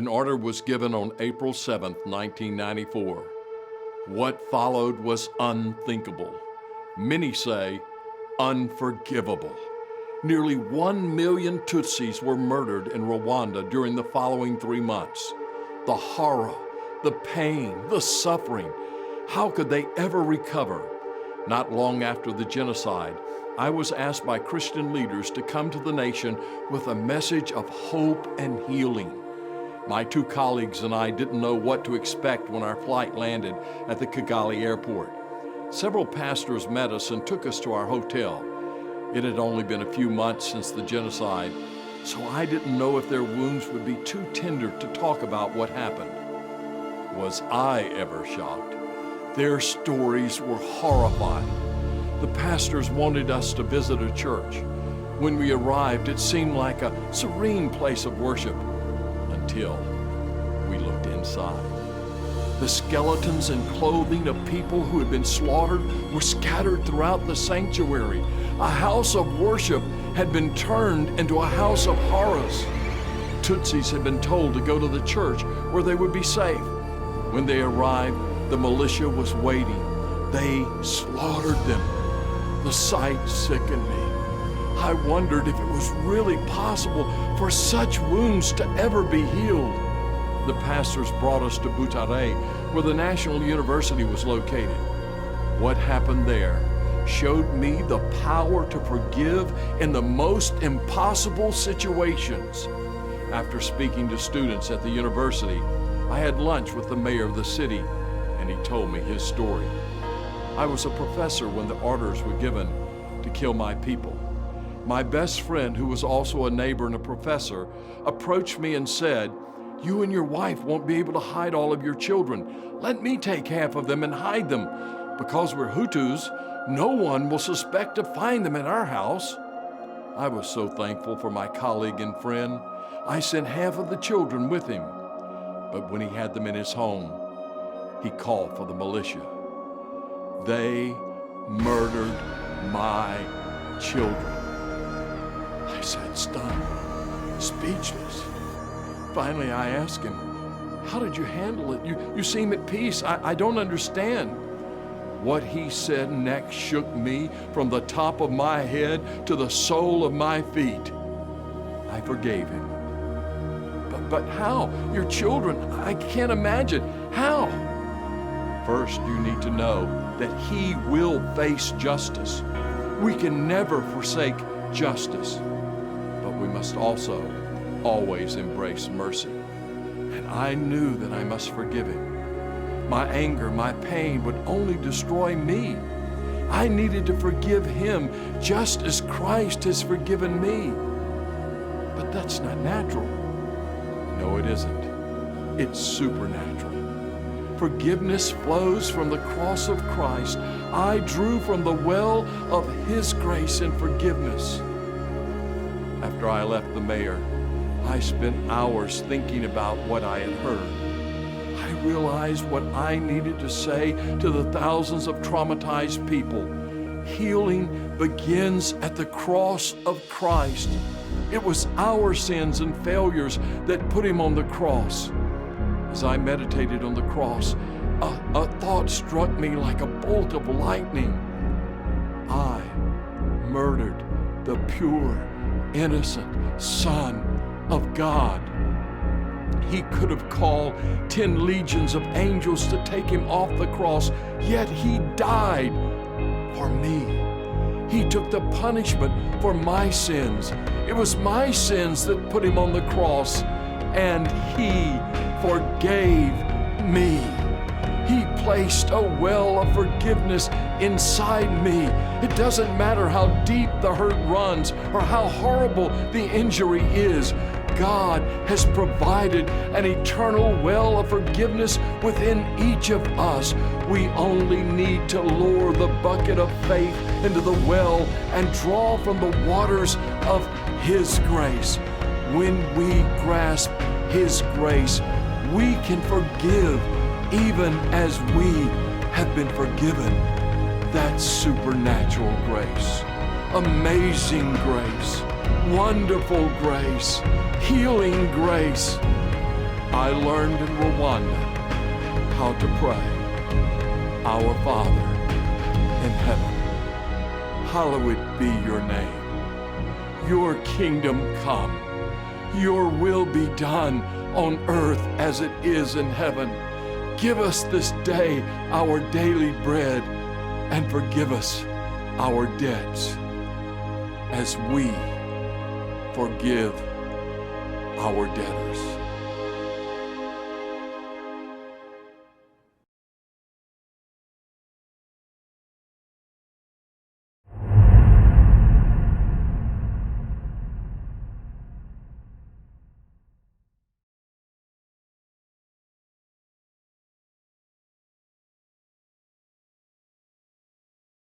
An order was given on April 7, 1994. What followed was unthinkable. Many say unforgivable. Nearly 1 million Tutsis were murdered in Rwanda during the following 3 months. The horror, the pain, the suffering. How could they ever recover? Not long after the genocide, I was asked by Christian leaders to come to the nation with a message of hope and healing. My 2 colleagues and I didn't know what to expect when our flight landed at the Kigali airport. Several pastors met us and took us to our hotel. It had only been a few months since the genocide, so I didn't know if their wounds would be too tender to talk about what happened. Was I ever shocked? Their stories were horrifying. The pastors wanted us to visit a church. When we arrived, it seemed like a serene place of worship until we looked inside. The skeletons and clothing of people who had been slaughtered were scattered throughout the sanctuary. A house of worship had been turned into a house of horrors. Tutsis had been told to go to the church where they would be safe. When they arrived, the militia was waiting. They slaughtered them. The sight sickened me. I wondered if it was really possible for such wounds to ever be healed. The pastors brought us to Butare, where the National University was located. What happened there showed me the power to forgive in the most impossible situations. After speaking to students at the university, I had lunch with the mayor of the city, and he told me his story. I was a professor when the orders were given to kill my people. My best friend, who was also a neighbor and a professor, approached me and said, "You and your wife won't be able to hide all of your children. Let me take half of them and hide them. Because we're Hutus, no one will suspect to find them in our house." I was so thankful for my colleague and friend. I sent half of the children with him. But when he had them in his home, he called for the militia. They murdered my children. I sat stunned, speechless. Finally, I asked him, "How did you handle it? You seem at peace. I don't understand." What he said next shook me from the top of my head to the sole of my feet. I forgave him. But how? Your children, I can't imagine. How? First, you need to know that he will face justice. We can never forsake justice, but we must also always embrace mercy. And I knew that I must forgive him. My anger, my pain would only destroy me. I needed to forgive him just as Christ has forgiven me. But that's not natural. No, it isn't. It's supernatural. Forgiveness flows from the cross of Christ. I drew from the well of his grace and forgiveness. After I left the mayor, I spent hours thinking about what I had heard. I realized what I needed to say to the thousands of traumatized people. Healing begins at the cross of Christ. It was our sins and failures that put him on the cross. As I meditated on the cross, a thought struck me like a bolt of lightning. I murdered the pure, innocent Son of God. He could have called 10 legions of angels to take him off the cross, yet he died for me. He took the punishment for my sins. It was my sins that put him on the cross, and he forgave me. He placed a well of forgiveness inside me. It doesn't matter how deep the hurt runs or how horrible the injury is. God has provided an eternal well of forgiveness within each of us. We only need to lower the bucket of faith into the well and draw from the waters of his grace. When we grasp his grace, we can forgive even as we have been forgiven. That's supernatural grace, amazing grace, wonderful grace, healing grace. I learned in Rwanda how to pray, Our Father in heaven, hallowed be your name. Your kingdom come. Your will be done on earth as it is in heaven. Give us this day our daily bread, and forgive us our debts as we forgive our debtors.